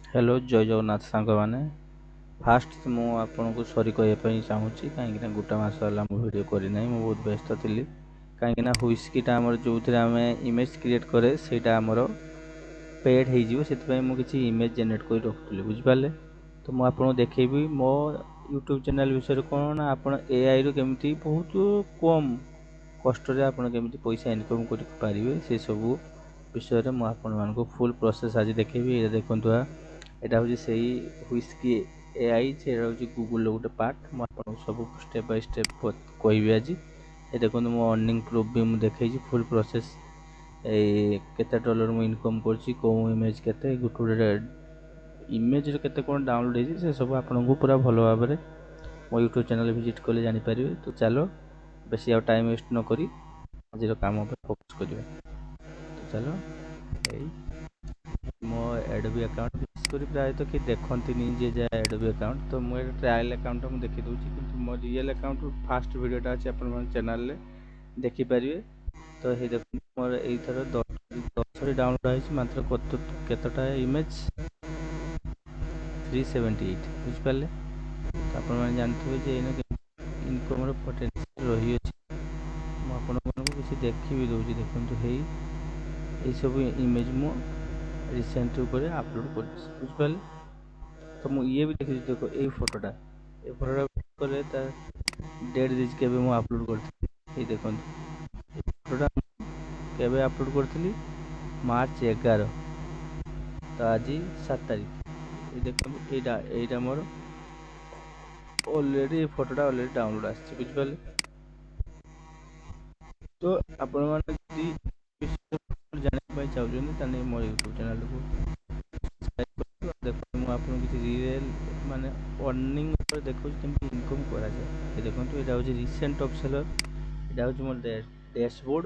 Hello जय जगन्नाथ सांग मैंने फास्ट मुझे आपन को सॉरी कहवाई चाहूँगी कहीं गोटे मस है भिड करना बहुत व्यस्त थी कहीं हुईस्कीटा आम जो थे आम इमेज क्रिएट करे से पेड हो मुझे इमेज जेनेट कर रखुली बुझिपारे। तो मुझे आपको देखेबी मो यूट्यूब चैनल विषय कौन ना आप एआई रु केमी बहुत कम कष्ट केमी पैसा इनकम करेंगे से सब विषय में आपको फुल प्रोसेस आज देखेबी। ये देखो यहाँ हूँ से हुईस्की एआई से हूँ गूगल गोटे पार्ट मुझे सब स्टेप बाय स्टेप कहबी आज। ये देखो मो अर्निंग प्रूफ भी मुझे देखी फुल प्रोसेस केते डॉलर मु इनकम करछि को इमेज केते गोटे इमेज केते कोन डाउनलोड होइछि से सब आपनको पूरा भलो भाव में मो यूट्यूब चैनल विजिट कले जानि परिबे। तो चलो बेसी आ टाइम वेस्ट न करी आज काम पर फोकस करिवे। तो चलो मो एडोबी अकाउंट विशेषकर प्राय तो कि देखती जे जाए एडोबी अकाउंट तो मुझे ट्रायल अकाउंट मुझे देखी दूसरी कि मो रियल अकाउंट फास्ट वीडियोटा अच्छे आप चैनल देखिपारे। तो ये देखो मोर एथर 10 डाउनलोड है मात्र कतटा इमेज 378 बुझिपारे। तो आप जानते इनकम पोटेंशियल रही अच्छे मुझे किसी देखी भी दूसरी देखो है सब इमेज मु रिसेंट ऊपर अपलोड कर बुझिपारे। तो मुझे ये भी देखी देखो ये फोटोटा कले डेट देज के अपलोड कर देखो फोटोटा केवे अपलोड करी मार्च 11 तो आज 7 तारीख। ये देखो यहाँ मोर ऑलरेडी फोटोटा ऑलरेडी डाउनलोड आसी बुझिपारे। तो आपण मैंने जानवाई चाहते मो यूट्यूब चैनल को देखो मुझे आपको किसी रियल माने अर्निंग देखो केमती इनकम करा जाए। ये देखो यहाँ हूँ रिसेंट टॉप सेलर यहाँ हूँ मोर डैशबोर्ड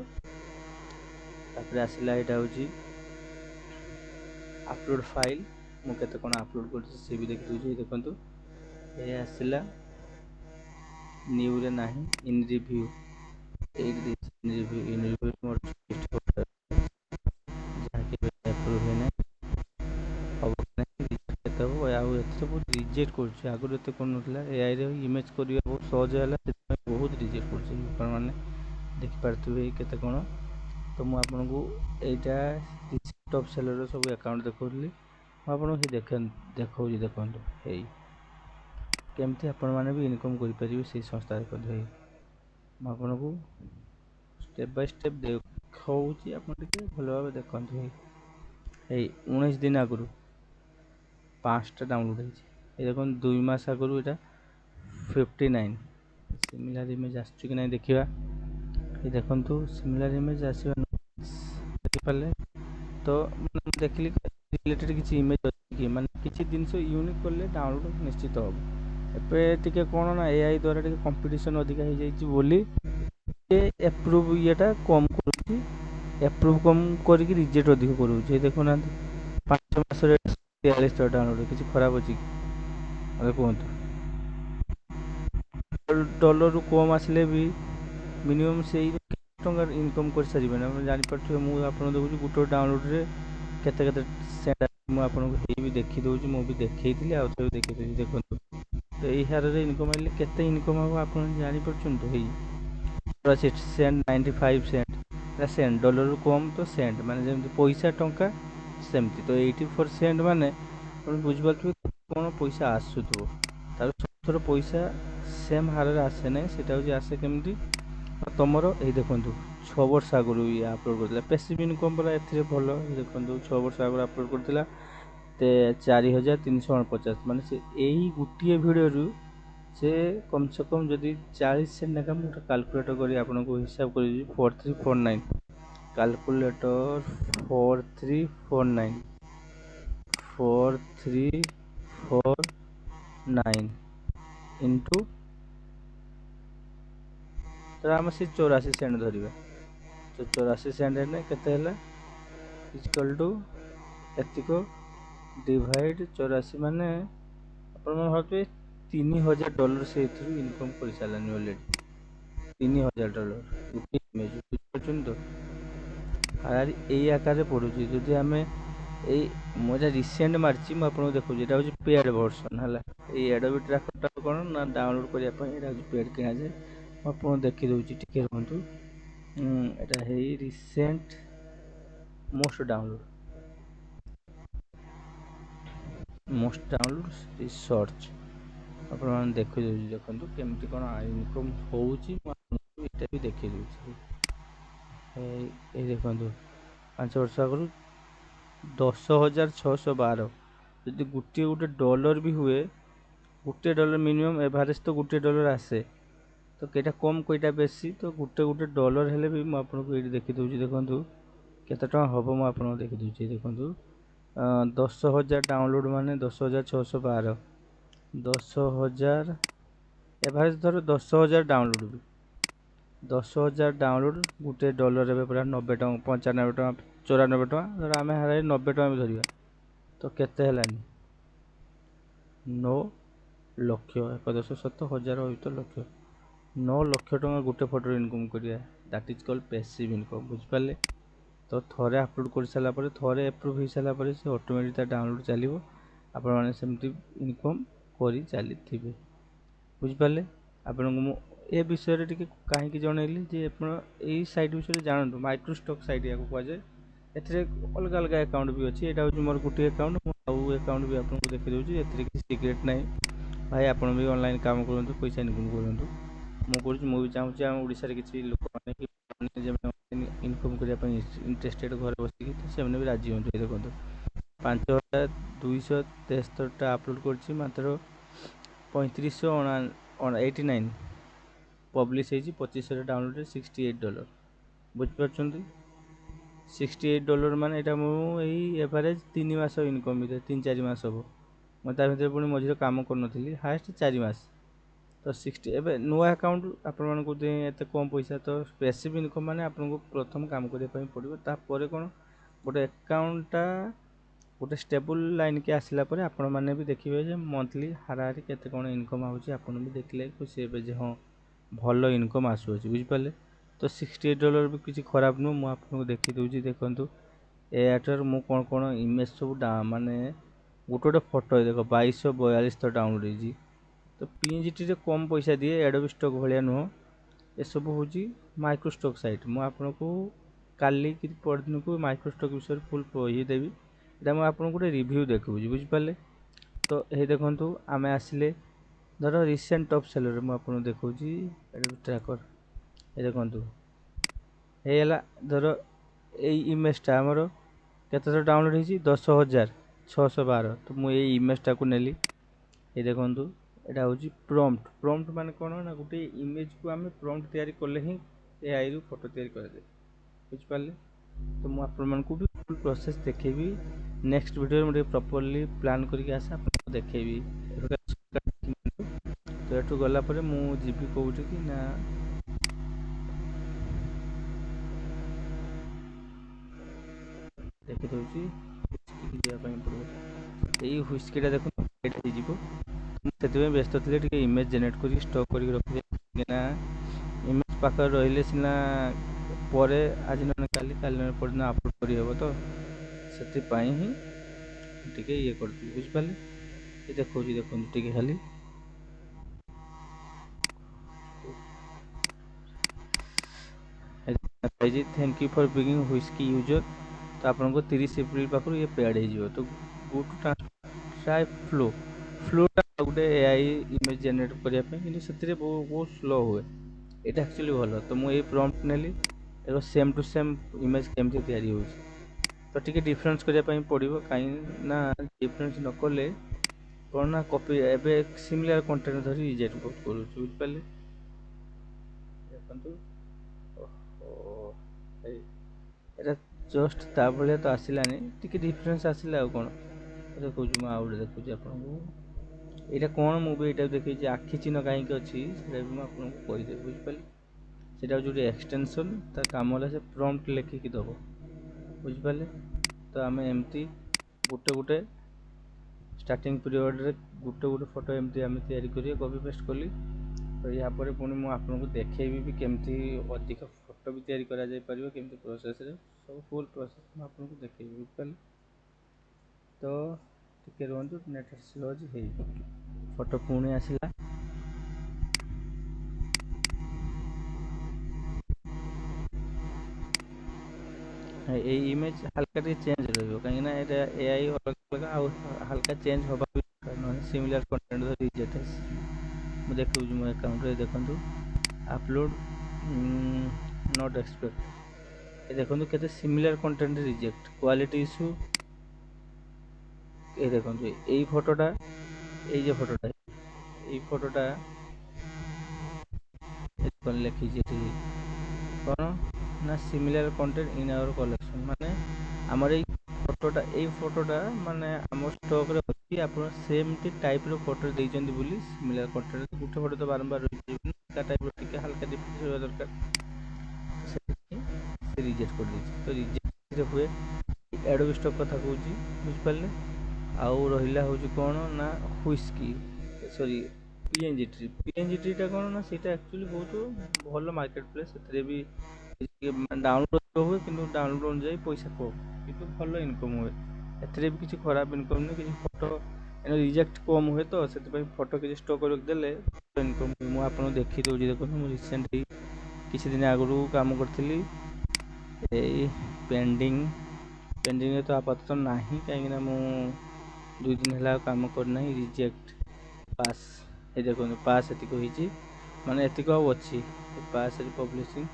तापर आसला यहाँ हूँ अपलोड फाइल मुझे कौन अपलोड कर भी देखी दूसरी देखो ये आसला न्यू रे ना इन रिव्यू इन रिव्यू मोर बहुत रिजेक्ट कर आगुरी एत कौन ना एआई रे इमेज करवा बहुत सहज है बहुत रिजेक्ट कर मैंने देखिपे केते कौन। तो मुझे आपको यहाँ टॉप सेलर सब अकाउंट देखी मुझे देखा देखो केमती आपण मैंने भी इनकम करेंगे से संस्था मुझे आपको स्टेप बाय स्टेप देखा भल भाव देखते है 19 दिन आगु 5टा डाउनलोड है देखो 2 मास आगु यहाँ 59 सिमिलर इमेज आसुची कि नहीं देखा। ये देखो सिमिलर इमेज आसवा देखिपारे। तो देखिली रिलेटेड किसी इमेज अच्छी माने किसी जिनस यूनिक कले डाउनलोड निश्चित हम एपे कौन ना एआई द्वारा कंपटीशन अधिका हो जाइए बोली एप्रूव येटा कम करुच्ची एप्रूव कम करके रिजेक्ट अधिक करुच्चे। देखुना 5 मास 43 डाउनलोड किसी खराब अच्छी अरे कहतु डॉलर रु कम आसिले भी मिनिमम से टंका इनकम कर सारे जापर मुझे देखिए गोटे डाउनलोड रे केते केते सेंड मुझे देखी दूसरी मुझे देखी थी आउ थे देखी दूसरी देखो। तो यही हार इनकम आइले केते इनकम हम आप जापर सेंड 95 सेंट सेंट डॉलर रु कम तो सेंट माने जमी पैसा टंका सेमती। तो 84 माने बुझिपारे कौन पैसा आसुथो तार थर पैसा सेम हार आसे ना से आसे केमती तुमर यही देखो 6 वर्ष आगु ये अपलोड करता पैसिव इनकम पूरा ए भल देखो 6 वर्ष आगु अपलोड करता 4349 माने से यही गोटे वीडियो से कम से कम जदि 40 सेंट लेखा मुझे कैलकुलेटर कर आपको हिसाब कर 4349 कैलकुलेटर 4349 4349 इंटू तो आम से 84 सेंट धरवा। तो 84 सेंट केते इक्वल टू एतिक डिवाइड 84 माने भावे $3000 से इनकम कर सारे ऑलरेडी $3000 गोटे इमेज बुझे। तो हार यही आकार पड़ुची जदि आम ଏଇ ମୁଁ ଏଇଟା ରିସେଣ୍ଟ ମାରିଛି, ମୁଁ ଆପଣଙ୍କୁ ଦେଖାଉଛି। ଏଇଟା ହେଉଛି ପେଡ୍ ଭର୍ସନ୍ ହେଲା। ଏଇ Adobe Tracker କ'ଣ ନା ଡାଉନଲୋଡ଼ କରିବା ପାଇଁ ଏଇଟା ହେଉଛି ପେଡ୍ କିଣାଯାଏ। ମୁଁ ଆପଣଙ୍କୁ ଦେଖିଦେଉଛି, ଟିକେ ରୁହନ୍ତୁ। ଏଇଟା ହେଇ ରିସେଣ୍ଟ ମୋଷ୍ଟ ଡାଉନଲୋଡ଼ ରିସର୍ଚ୍ଚ ଆପଣମାନେ ଦେଖିଦେଉଛି। ଦେଖନ୍ତୁ କେମିତି କ'ଣ ଇନକମ୍ ହେଉଛି, ମୁଁ ଆପଣଙ୍କୁ ଏଇଟା ବି ଦେଖିଦେଉଛି। ଏଇ ଦେଖନ୍ତୁ 5 ବର୍ଷ ଆଗରୁ 10,612। ଯଦି ଗୋଟେ ଡଲାର ବି ହୁଏ, ଗୋଟେ ଡଲାର ମିନିମମ୍ ଏଭାରେଜ ତ ଗୋଟେ ଡଲାର ଆସେ। ତ କେଇଟା କମ୍ କେଇଟା ବେଶୀ, ତ ଗୋଟେ ଡଲାର ହେଲେ ବି ମୁଁ ଆପଣଙ୍କୁ ଏଇଠି ଦେଖିଦେଉଛି। ଦେଖନ୍ତୁ କେତେ ଟଙ୍କା ହେବ, ମୁଁ ଆପଣଙ୍କୁ ଦେଖିଦେଉଛି। ଦେଖନ୍ତୁ 10,000 ଡାଉନଲୋଡ଼ ମାନେ 10,612, 10,000 ଏଭାରେଜ ଧର 10,000 ଡାଉନଲୋଡ଼ ବି 10,000 ଡାଉନଲୋଡ଼ ଗୋଟେ ଡଲାର ଏବେ ପୁରା 90 ଟଙ୍କା, 95 ଟଙ୍କା, 94 ଟଙ୍କା। ଧର ଆମେ ହାରାଇ 90 ଟଙ୍କା ବି ଧରିବା, ତ କେତେ ହେଲାନି? 9 ଲକ୍ଷ। 1,10,7,000 ତ ଲକ୍ଷ। 9 ଲକ୍ଷ ଟଙ୍କା ଗୋଟେ ଫଟୋରେ ଇନକମ୍ କରିବା। That is called passive income. ବୁଝିପାରିଲେ? ତ ଥରେ ଅପଲୋଡ଼ କରିସାରିଲା ପରେ, ଥରେ ଆପ୍ରୁଭ୍ ହେଇସାରିଲା ପରେ ସେ ଅଟୋମେଟିକ୍ ତା ଡାଉନଲୋଡ଼ ଚାଲିବ। ଆପଣମାନେ ସେମିତି ଇନକମ୍ କରି ଚାଲିଥିବେ। ବୁଝିପାରିଲେ? ଆପଣଙ୍କୁ ମୁଁ ଏ ବିଷୟରେ ଟିକେ କାହିଁକି ଜଣେଇଲି ଯେ ଆପଣ ଏଇ ସାଇଟ୍ ବିଷୟରେ ଜାଣନ୍ତୁ। ମାଇକ୍ରୋ ଷ୍ଟକ୍ ସାଇଟ୍ ୟାକୁ କୁହାଯାଏ। ଏଥିରେ ଅଲଗା ଅଲଗା ଆକାଉଣ୍ଟ ବି ଅଛି। ଏଇଟା ହେଉଛି ମୋର ଗୋଟିଏ ଆକାଉଣ୍ଟ। ମୁଁ ଆଉ ଆକାଉଣ୍ଟ ବି ଆପଣଙ୍କୁ ଦେଖିଦେଉଛି। ଏଥିରେ କିଛି ସିକ୍ରେଟ୍ ନାହିଁ। ଭାଇ ଆପଣ ବି ଅନଲାଇନ୍ କାମ କରନ୍ତୁ, ପଇସା ଇନକମ୍ କରନ୍ତୁ। ମୁଁ କରୁଛି, ମୁଁ ବି ଚାହୁଁଛି ଆମ ଓଡ଼ିଶାରେ କିଛି ଲୋକମାନେ ଇନକମ୍ କରିବା ପାଇଁ ଇଣ୍ଟରେଷ୍ଟେଡ଼ ଘରେ ବସିକି, ତ ସେମାନେ ବି ରାଜି ହୁଅନ୍ତୁ। ଦେଖନ୍ତୁ 5,273ଟା ଆପଲୋଡ଼ କରିଛି, ମାତ୍ର 3,589 ପବ୍ଲିଶ ହେଇଛି। 2500 ଡାଉନଲୋଡ଼, $68। ବୁଝିପାରୁଛନ୍ତି? $68 ମାନେ ଏଇଟା ମୁଁ ଏଇ ଏଭାରେଜ 3 ମାସ ଇନକମ୍ ଭିତରେ, 3-4 ମାସ ହେବ। ମୁଁ ତା ଭିତରେ ପୁଣି ମଝିରେ କାମ କରୁନଥିଲି, ହାଏଷ୍ଟ 4 ମାସ। ତ 60 ଏବେ ନୂଆ ଆକାଉଣ୍ଟ ଆପଣମାନଙ୍କୁ ଏତେ କମ୍ ପଇସା। ତ ପେସିଭ୍ ଇନକମ୍ ମାନେ ଆପଣଙ୍କୁ ପ୍ରଥମ କାମ କରିବା ପାଇଁ ପଡ଼ିବ। ତାପରେ କ'ଣ, ଗୋଟେ ଆକାଉଣ୍ଟଟା ଗୋଟେ ଷ୍ଟେବୁଲ୍ ଲାଇନ୍କି ଆସିଲା ପରେ ଆପଣମାନେ ବି ଦେଖିବେ ଯେ ମନ୍ଥଲି ହାରାହାରି କେତେ କ'ଣ ଇନକମ୍ ଆସୁଛି। ଆପଣ ବି ଦେଖିଲେ ଖୁସି ହେବେ ଯେ ହଁ, ଭଲ ଇନକମ୍ ଆସୁଅଛି। ବୁଝିପାରିଲେ? ତ $68 ବି କିଛି ଖରାପ ନୁହଁ। ମୁଁ ଆପଣଙ୍କୁ ଦେଖିଦେଉଛି। ଦେଖନ୍ତୁ ଏହାଠାରୁ ମୁଁ କ'ଣ ଇମେଜ୍ ସବୁ ମାନେ ଗୋଟେ ଫଟୋ ଦେଖ 2,242 ତ ଡାଉନଲୋଡ଼ ହେଇଛି। ତ PNGTରେ କମ୍ ପଇସା ଦିଏ, Adobe ଷ୍ଟକ୍ ଭଳିଆ ନୁହଁ। ଏସବୁ ହେଉଛି ମାଇକ୍ରୋ ଷ୍ଟକ୍ ସାଇଟ୍। ମୁଁ ଆପଣଙ୍କୁ କାଲି କି ପରଦିନକୁ ମାଇକ୍ରୋ ଷ୍ଟକ୍ ବିଷୟରେ ଫୁଲ୍ ଇଏ ଦେବି। ଏଇଟା ମୁଁ ଆପଣଙ୍କୁ ଗୋଟେ ରିଭ୍ୟୁ ଦେଖାଉଛି। ବୁଝିପାରିଲେ? ତ ଏଇ ଦେଖନ୍ତୁ ଆମେ ଆସିଲେ ଧର ରିସେଣ୍ଟ ଟପ୍ ସେଲର, ମୁଁ ଆପଣଙ୍କୁ ଦେଖାଉଛି Adobe Tracker। ଏ ଦେଖନ୍ତୁ ହେଇଗଲା। ଧର ଏଇ ଇମେଜଟା ଆମର କେତେଥର ଡାଉନଲୋଡ଼ ହେଇଛି? 10,612। ତ ମୁଁ ଏଇ ଇମେଜଟାକୁ ନେଲି। ଏଇ ଦେଖନ୍ତୁ ଏଇଟା ହେଉଛି ପ୍ରମ୍ପ୍ଟ। ପ୍ରମ୍ପ୍ଟ ମାନେ କ'ଣ ନା, ଗୋଟେ ଇମେଜକୁ ଆମେ ପ୍ରମ୍ପ୍ଟ ତିଆରି କଲେ ହିଁ ଏଆଇରୁ ଫଟୋ ତିଆରି କରାଯାଏ। ବୁଝିପାରିଲେ? ତ ମୁଁ ଆପଣମାନଙ୍କୁ ବି ଫୁଲ୍ ପ୍ରୋସେସ୍ ଦେଖେଇବି। ନେକ୍ସଟ ଭିଡ଼ିଓରେ ମୁଁ ଟିକେ ପ୍ରପରଲି ପ୍ଲାନ୍ କରିକି ଆସେ ଆପଣଙ୍କୁ ଦେଖେଇବି। ତ ଏଠୁ ଗଲା ପରେ ମୁଁ ଯିବି କେଉଁଠି କି ନା, ଦେଖିଦେଉଛି ଯିବା ପାଇଁ ପଡ଼ିବ। ଏଇ ହୁଇସ୍କିଟା ଦେଖନ୍ତୁ ଏଇଟା ହେଇଯିବ। ମୁଁ ସେଥିପାଇଁ ବ୍ୟସ୍ତ ଥିଲି, ଟିକେ ଇମେଜ୍ ଜେନେରେଟ୍ କରିକି ଷ୍ଟକ୍ କରିକି ରଖିଦିଏ। କାହିଁକିନା ଇମେଜ୍ ପାଖରେ ରହିଲେ ସିନା ପରେ ଆଜି ନହେଲେ କାଲି, କାଲି ନହେଲେ ପରଦିନ ଆପଲୋଡ଼ କରିହେବ। ତ ସେଥିପାଇଁ ହିଁ ଟିକେ ଇଏ କରିଥିଲି। ବୁଝିପାରିଲେ? ଏ ଦେଖାଉଛି, ଦେଖନ୍ତୁ ଟିକେ ଖାଲି thank you for being whisky user. ତ ଆପଣଙ୍କୁ 30 ଏପ୍ରିଲ ପାଖରୁ ଇଏ ପେଡ୍ ହେଇଯିବ। ତ ଗो ଟୁ ଟ୍ରାଏ ଫ୍ଲୋଟା ଗୋଟେ ଏଆଇ ଇମେଜ୍ ଜେନେରେଟ୍ କରିବା ପାଇଁ, କିନ୍ତୁ ସେଥିରେ ବହୁତ ସ୍ଲୋ ହୁଏ। ଏଇଟା ଆକ୍ଚୁଆଲି ଭଲ। ତ ମୁଁ ଏଇ ପ୍ରମ୍ପ୍ଟ ନେଲି, ଏବେ ସେମ୍ ଟୁ ସେମ୍ ଇମେଜ୍ କେମିତି ତିଆରି ହେଉଛି। ତ ଟିକେ ଡିଫରେନ୍ସ କରିବା ପାଇଁ ପଡ଼ିବ, କାହିଁକି ନା ଡିଫରେନ୍ସ ନ କଲେ କ'ଣ ନା କପି, ଏବେ ସିମିଲାର କଣ୍ଟେଣ୍ଟ ଧରି ରିଜେକ୍ଟ ବହୁତ କରୁଛି। ବୁଝିପାରିଲେ? ଦେଖନ୍ତୁ ଏଇଟା ଜଷ୍ଟ ତା ଭଳିଆ ତ ଆସିଲାନି, ଟିକେ ଡିଫରେନ୍ସ ଆସିଲା। ଆଉ କ'ଣ ଦେଖାଉଛି, ମୁଁ ଆଉ ଗୋଟେ ଦେଖାଉଛି ଆପଣଙ୍କୁ। ଏଇଟା କ'ଣ ମୁଁ ବି ଏଇଟା ଦେଖେଇଛି, ଆଖି ଚିହ୍ନ କାହିଁକି ଅଛି ସେଇଟା ବି ମୁଁ ଆପଣଙ୍କୁ କହିଦେବି। ବୁଝିପାରିଲେ? ସେଇଟା ହେଉଛି ଗୋଟେ ଏକ୍ସଟେନସନ୍। ତା କାମ ହେଲା ସେ ପ୍ରମ୍ପ୍ଟ ଲେଖିକି ଦେବ। ବୁଝିପାରିଲେ? ତ ଆମେ ଏମିତି ଗୋଟେ ଷ୍ଟାର୍ଟିଂ ପିରିୟଡ଼ରେ ଗୋଟେ ଫଟୋ ଏମିତି ଆମେ ତିଆରି କରି କପି ପେଷ୍ଟ କଲି। ତ ଏହାପରେ ପୁଣି ମୁଁ ଆପଣଙ୍କୁ ଦେଖେଇବି ବି କେମିତି ଅଧିକ ଫଟୋ ବି ତିଆରି କରାଯାଇପାରିବ, କେମିତି ପ୍ରୋସେସ୍ରେ ସବୁ ଫୁଲ୍ ପ୍ରୋସେସ୍ ମୁଁ ଆପଣଙ୍କୁ ଦେଖେଇବି। ବୁଝିପାରିଲେ? तो टिके रुहतु नेट स्लो है फोटो पुणी आसला ये इमेज हल्का चेंज रही कहीं एआई अलग हल्का चेंज होगा सिमिलर कंटेंट रिजेक्ट है देखो मो अकाउंट रे देखो अपलोड नॉट एक्सपेक्ट ये देखो केते similar content reject quality issue ये देखो यही फोटोटा ये फोटोटा ये फोटोटा लिखी कौन ना similar content in our collection माने आमर फोटोटा माने आम स्टॉक रे अछि आपण सेमटी टाइप रो फोटो देइचंदी बोली सिमिलर कंटेंट गुटे फोटो तो बारंबार का टाइप रो टिके हल्का डिफरेंस होगा दरकार से रिजेक्ट कर दी तो रिजेक्ट हुए एडोब स्टॉक कथा कहूँ बुझिपारे आउ रहा हूँ कौन ना हुइस्की सॉरी पीएनजी ट्री टा कौन ना सीटा एक्चुअली बहुत भल मार्केट प्लेस से भी डाउनलोड हुए कि डाउनलोड अनुजाई पैसा कम कि भल इनकम हुए एथिरे भी किसी खराब इनकम नहीं किसी फोटो रिजेक्ट कम हुए तो से फोटो किसी स्टॉक करदेले इनकम मुझे आपको देखी दूसरी देखो मुझे रिसेंटली किसी दिन आगु काम करी पेंडिंग तो आपातत ना कहीं मु 2 दिन है काम करना रिजेक्ट पास ये देखो पास एतिक माने एतिक अच्छी पास पब्लिशिंग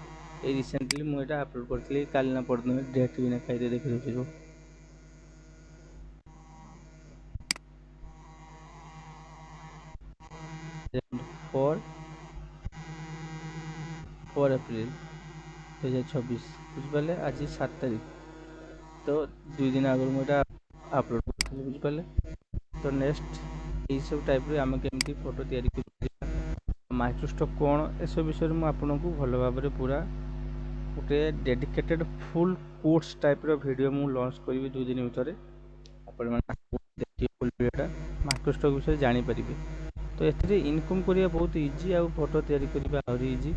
ये रिसेंटली मुझे अपलोड करी काली ना पड़न डेट भी ना खाई देखी दूसरी फोर 4 अप्रैल 2026 बुझिपारे आज 7 तारीख तो 2 दिन आगु मुझे अपलोड करी बुझिपारे तो नेक्स्ट यही सब टाइप आम केमती फोटो तैयारी माइक्रोस्टॉक कौन एसब विषय में आपको भल भाव में पूरा गोटे dedicated full course type video मु लॉन्च करी 2 दिन भितर आपण देखिए माइक्रोस्टॉक विषय जानीपर तो ये इनकम करने बहुत इजी आ फोटो तैयारी करने आहरी इजी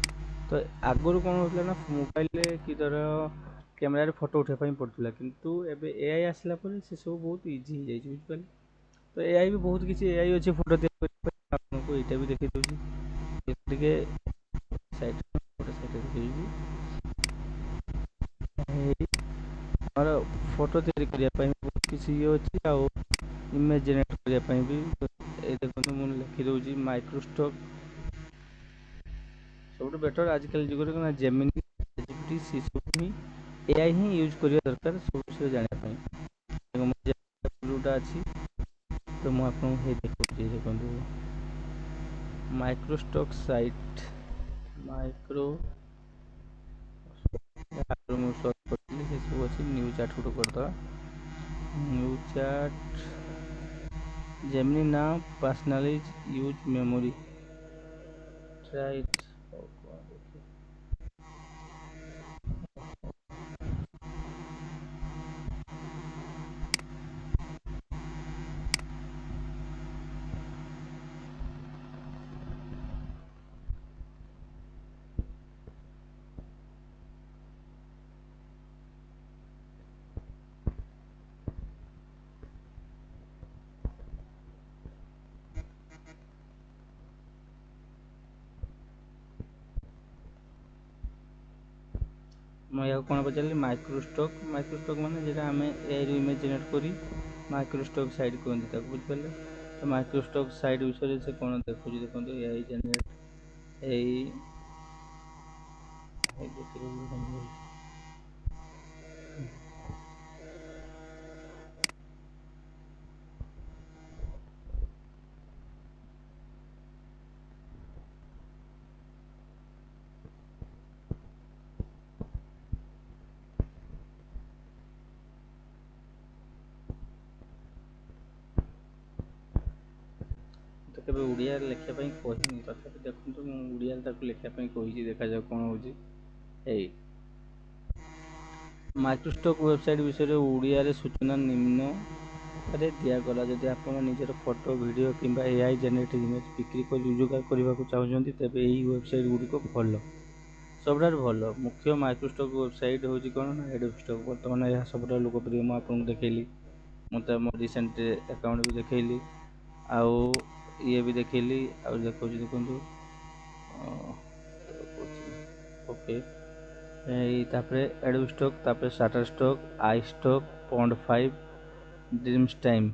तो आगुरी कौन होता ना मोबाइल कि धर कैमेरा फोटो उठाई पड़ता किंतु एबे एआई आसला पर से सब बहुत इजी हो जाए बुझिपारे तो एआई भी बहुत किसी एआई अच्छे फोटो आपको यहाँ भी देखी दूसरी साइड फोटो तैयारी करने बहुत किसी ये अच्छी आ इमेज जेनेट करने भी देखो मुझे लिखी दूसरी माइक्रोस्टॉक सब बेटर आजिकल जुगर जेमिनी सी सब ही एआई ही यूज करने दरकार सब विषय जानापी अच्छी तो मुझे देखिए देखो माइक्रोस्टॉक साइट माइक्रो सर्च करी सब अच्छी न्यू चार्ट गोटे करदे new chat Gemini now personalize use memory try मैं कौन पचारि माइक्रोस्टॉक माने जेटा आम एआई इमेज जेनेट करी माइक्रोस्टॉक साइट कहते बुझिपारे तो माइक्रोस्टॉक साइट विषय से कौन देखो देखो एआई जेनेट ए तो केबे उड़िया लिखापी कहनी तथापि देखो मुझे लिखापी कही देखा जाओ कौन हो माइक्रोस्टॉक वेबसाइट विषय उड़िया सूचना निम्न दिगला जदि आप निजर फोटो वीडियो कि एआई जेनेरेट इमेज बिक्री कर रोजगार करने को चाहते तेज यही वेबसाइट गुड़िक भल सब भल मुख्य माइक्रोस्टॉक वेबसाइट हूँ कौन ना एडोब स्टॉक बर्तमान यह सब लोकप्रिय मुझे आपको देखली मुझे मो रिसेंट अकाउंट भी देखली आउ ये भी देखली आउ देखो देखो ओके तापर एडोब स्टॉक तापर शाटर स्टॉक आई स्टॉक पॉन्ड 5 ड्रीम्स टाइम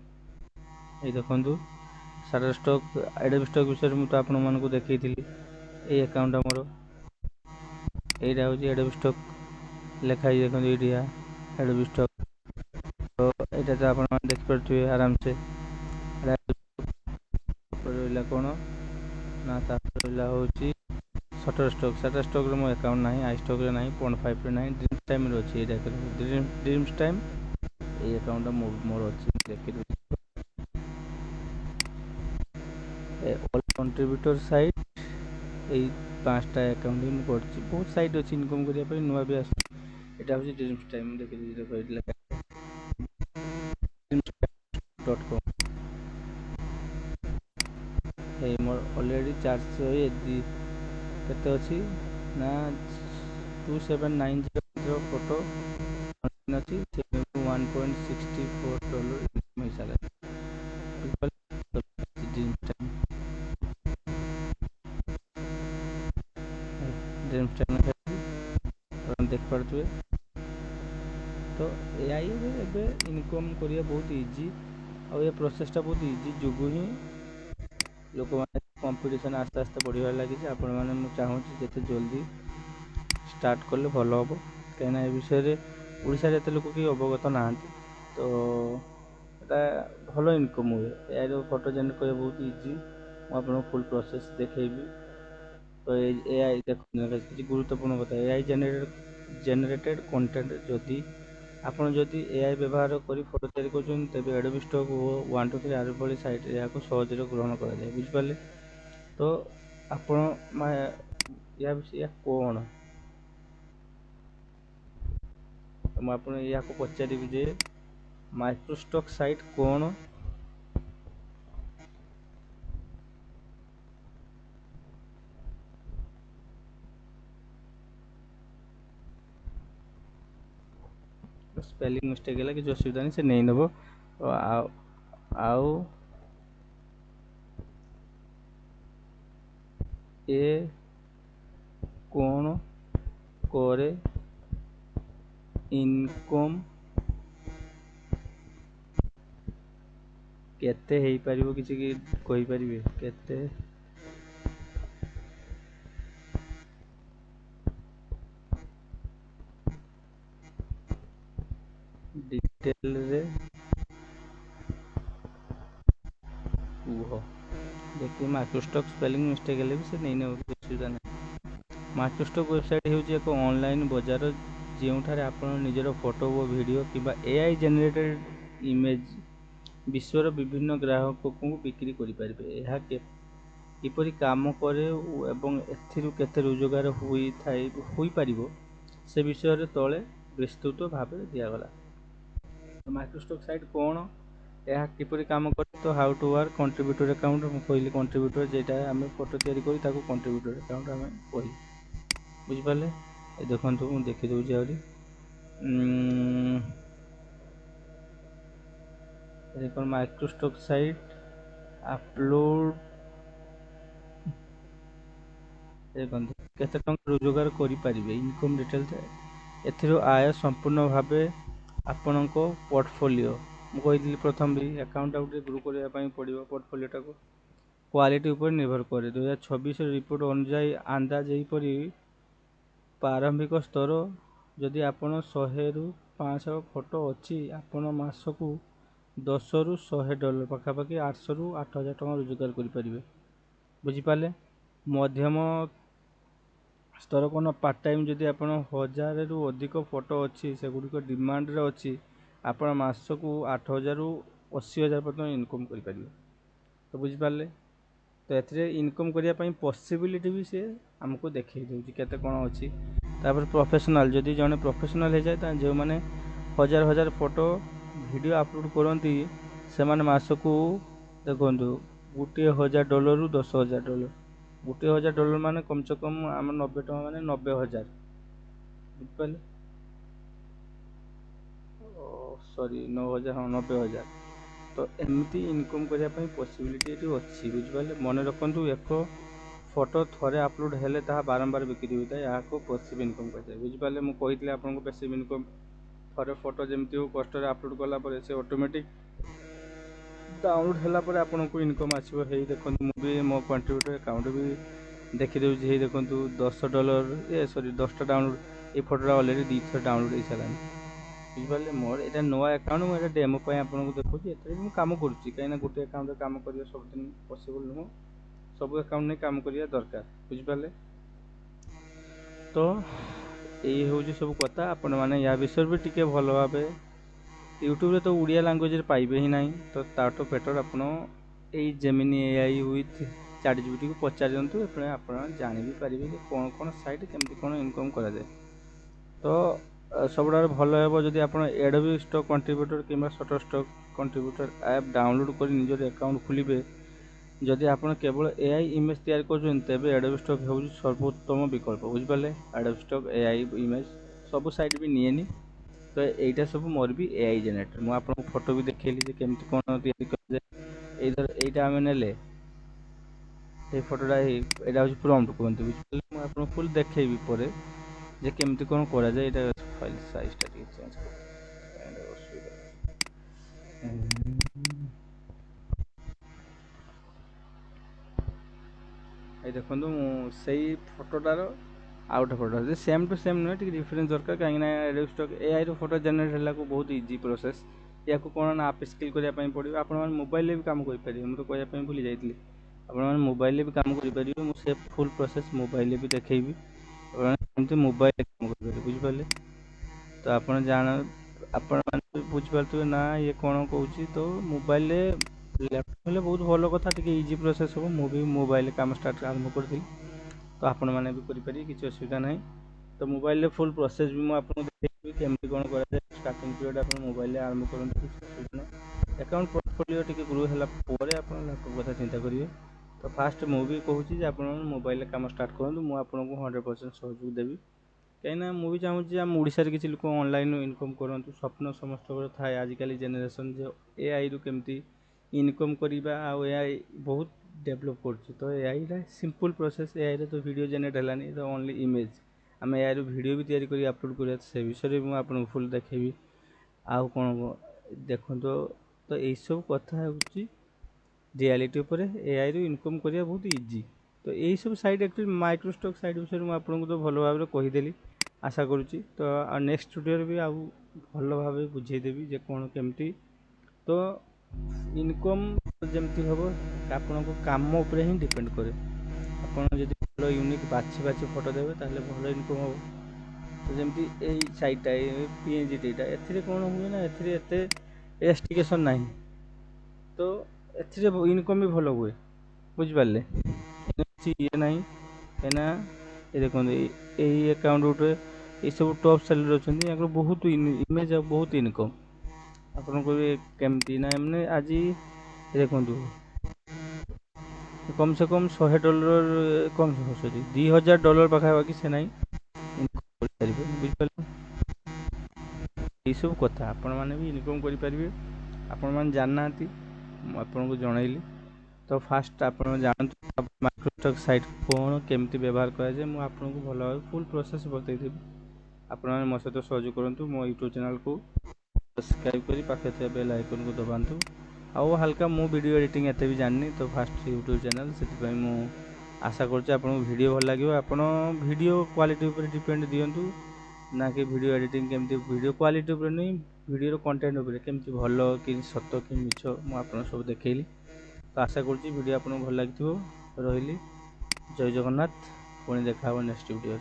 ये देखो शाटर स्टॉक एडोब स्टॉक विषय में तो आपण मानक देखी ये अकाउंट मोर यहाँ हूँ एडोब स्टॉक लिखाई देखो ये एडोब स्टॉक तो यहाँ तो आप देखिपे आराम से रहा कौन ना रहा हूँ शटर स्टॉक मो अकाउंट ना आई स्टॉक ना पॉइंट 5 ना ड्रीम्स टाइम अच्छी ड्रीम्स टाइम ये अकाउंट मोर अच्छी देखी ऑल कंट्रीब्यूटर साइट यही 5टा अकाउंट ही मुझे बहुत साइट अच्छी इनकम करने नुआ भी आस यहाँ हूँ ड्रीम्स टाइम देखिए ड्रीम्स.com ये मोर ऑलरेडी 400 केते अच्छी ना 2790 फोटो अच्छी $1.64 मिल सारा ड्रीम्स टाइम देख पारे तो एआई रे इनकम करिया बहुत इजी और ये प्रोसेसटा बहुत इजी जुगु ही लोक मैंने कंपटीशन आस्ते आस्ते बढ़िया लगी आपण मैंने चाहूँगी जिते जल्दी स्टार्ट कले भल हम कहीं ए विषय ओडिशा एत लोक कि अवगत ना तो यहाँ भल इनकम हुए एआई फोटो जेनेट करा बहुत इजी मुझे फुल प्रोसेस देखेबी तो एआई देख किसी गुरुत्वपूर्ण कथा एआई जेनेटेड कंटेंट जदि आपड़ जदि एआई व्यवहार कर फोटो तैयारी कर एडोब स्टॉक 1 2 3 आर भाई साइट यहाँ सहज ग्रहण कराए बुझिपारे तो आपण या विषय कौन तो मुझे या पचारि जे माइक्रोस्टॉक साइट कौन स्पेलिंग मिस्टेक है कि असुविधा नहीं से नहीं नब तो आउ ए कौन करे इनकम केते हेई परिबो किसी की कहि परिबे केते डिटेल रे कुह देखिए माइक्रोस्टॉक स्पेलिंग मिस्टेक है भी से नहीं ना असुविधा नहीं माइक्रोस्टॉक वेबसाइट हूँ एक ऑनलाइन बजार जोठार आप निजर फोटो और वीडियो कि एआई जेनेटेड इमेज विश्वर विभिन्न ग्राहक को बिक्री करें किपरि काम करे एवं एथिरु केते रोजगार होई पारिबो से विषय तले विस्तृत भाव दिगला माइक्रोस्टॉक साइट कौन यह किपरि काम करे तो how to work contributor account कहली कंट्रीब्यूटर जेटा आम फोटो तैयारी करी कंट्रीब्यूटर अकाउंट आम कही बुझिपारे देखो मुझे देखी दूसरी आहरी देखो माइक्रोस्टॉक साइट अपलोड देखो केते टंका रोजगार करें इनकम डिटेल्स एथिरो आय संपूर्ण भाव आपण पोर्टफोलियो मुझे प्रथम भी अकाउंट आउट ग्रो करने पड़ो पोर्टफोलियोटा को क्वालिटी उपर निर्भर करे 2026 रिपोर्ट अनुसार अंदाज यहीपरि प्रारंभिक स्तर जदि आपण 100 रु 500 फोटो अच्छी आपण मासकू $10 रु $100 पाखापाखि 800 रु 8000 टका रोजगार करें बुझिपारे मध्यम स्तर कौन पार्ट टाइम जदि आप 1000 रु अधिक फोटो अच्छी से गुड़िक डिमांड रे अच्छी आपण मासकू 8000 रु 80,000 पर्यटन इनकम करें तो बुझिपारे तो ये इनकम करने पॉसिबिलिटी भी सी आमको देखा दूसरी केते कौन अच्छी तापर प्रोफेशनल जदि जड़े प्रोफेशनल हो जाए जो मैंने हजार हजार फोटो वीडियो अपलोड करती से मासकू देखो $1,000 रु $10,000 $1,000 मान कम से कम आम 90 टका मान 90,000 बुझिपारे सॉरी 9,000 हाँ 90,000 तो एमती इनकम करने पॉसिबिलिटी ये अच्छी बुझिपारे मन रखु एक फोटो थोड़े अपलोड हेले ताहा बारंबार बिक्री होता है यहाँ को पैसिव इनकम करें बुझिपारे मुझे आपको पैसिव इनकम थोड़े फोटो जमी हो कष्ट अपलोड कला से ऑटोमेटिक डाउनलोड होला पर आपको इनकम आसो है देखो मुझे मो कंट्रीब्यूटर अकाउंट भी देखीदे है देखो $10 ये सॉरी 10टा डाउनलोड ये फोटोटा ऑलरेडी 200 डाउनलोड हो सारा बुझिपारे मोर यहाँ नुआ अकाउंट मुझे डेमो आपको देखुची मुझे कम करुँच कहीं गोटे अकाउंट कम कर सब दिन पॉसिबल नुह सब अकाउंट नहीं काम करिया दरकार बुझिपारे तो यही हूँ सब कथा आपण मैंने या विषय भी टिके भल भाव यूट्यूब रे तो उड़िया लैंग्वेज पाइबे ही नहीं तो ताटो बेटर आपण यही Gemini AI with chat GPT को पचार दिंतु आप जान भी पारे कि कौन कौन साइट केमती कौन इनकम करा जाए तो सब भल हे जदि आप एडोबी स्टॉक कंट्रीब्यूटर कि शटरस्टॉक कंट्रीब्यूटर ऐप डाउनलोड कर निजर अकाउंट खोलिबे जदि आप केवल एआई इमेज तैयार कर तेज एडोबी स्टॉक हो सर्वोत्तम विकल्प बुझिपारे एडोबी स्टॉक एआई इमेज सब साइट भी निएनी तो यहीटा सब मोर भी एआई जेनेरेटर मुझे आपको फोटो भी देखली केमती कौन तैयारी आम ने फोटोटा यहाँ हूँ प्रॉम्प्ट कहते बुझे मुझे आपको फुल देखी पर जे केमती कौन करा जाए ये फाइल साइजटा चेंज कर देखो से फोटोटार आउ गोटे फोटो सेम टू सेम नुहे टी डिफरेन्स दरकार कहीं Adobe stock AI photo generate है बहुत इजी प्रोसेस या कौन आप स्किल करने पड़ो आप मोबाइल भी कम करेंगे मुझे कहवाई भूली जाइए आप मोबाइल भी कम करेंगे मुझे फुल प्रोसेस मोबाइल भी देखी मोबाइल कम करेंगे बुझिपारे तो आप जान आपण बुझीपारे ना ये कौन कौच तो मोबाइल लैपटॉप बहुत भल कथा टी इजी प्रोसेस हम मुझे मोबाइल कम स्टार्ट आरंभ करी तो आपण मैंने भी करेंगे किसी असुविधा ना तो मोबाइल फुल प्रोसेस भी मुझे देखी केमती कौन कर स्टार्टिंग पीरियड आप मोबाइल आरंभ करूँ किसी असुविधा ना अकाउंट पोर्टफोलियो टी ग्रो है लैपटॉप कथा चिंता करेंगे तो फास्ट मुझे कहूँ आप मोबाइल कम स्टार्ट करूँ मुझे आपको 100% सहयोग देवी कहीं मुझे चाहूँगी आम ओडिशार किसी लोक ऑनलाइन इनकम करूँ स्वप्न समस्त थाए आजिकल जेनेरेशन जो एआई रु केमती इनकम करवा आई बहुत डेवलप कर तो एआई सिंपल प्रोसेस एआई तो वीडियो जेनेरेट है तो ओनली इमेज आम एआई वीडियो भी तैयारी कर अपलोड कर से विषय भी मुझे फुल देखेबी आउ कौन देखो तो यही सब कथा हूँ रियलिटी पर एआई रु इनकम करवा बहुत इजी तो यही सब साइट एक्चुअली माइक्रोस्टॉक साइट विषय मुझे आपको तो भल भाव कहीदेली आशा करुँची तो नेक्स्ट वीडियो भी आउ भल भाव बुझेदेवी जे कौन केमती तो इनकम जमती हम आपण काम उपर ही डिपेंड करे आपड़ जब भल यूनिक बाछी बाछी फोटो देवे ताहले भल इनकम हम तो जमती यही साइटा पीएनजीटा ए कौन हुए ना एते एस्टिकेशन ना तो ए इनकम भी भल हुए बुझिपारे ये ना कहीं ये देखो यही अकाउंट गोटे ये सब टॉप सेलर अच्छा बहुत इमेज बहुत इनकम आपन को केमती ना मैंने आज देखो कम से कम $100 कम सॉरी $2000 पाखापाखि से ना बुझिपारे ये सब कथा आपण मैंने भी इनकम करेंगे आपण मैंने जानना आपको जनइली तो फास्ट आप जानते माइक्रोस्टॉक साइट कौन केमती व्यवहार कराए मुझे आपको भल भाव फुल प्रोसेस बतईदेवी आपण मो सहित सहयोग करूँ मो यूट्यूब चैनल को सब्सक्राइब करी पाखे थे बेल आइकन को दबातु आउ हल्का मु वीडियो एडिटिंग एते भी जाननी तो फास्ट यूट्यूब चैनल से मु आशा करुँच आपको वीडियो भल लगे आपण वीडियो क्वालिटी उपर डिपेंड दिंतु ना कि वीडियो एडिटिंग केमती वीडियो क्वालिटी उपर नहीं वीडियो कंटेंट उपर केमती भल कि सत कि मिछ मुझे सब देखली तो आशा करुँच वीडियो आपको भल लगी रही जय जगन्नाथ पुणी देखा नेक्स्ट वीडियो।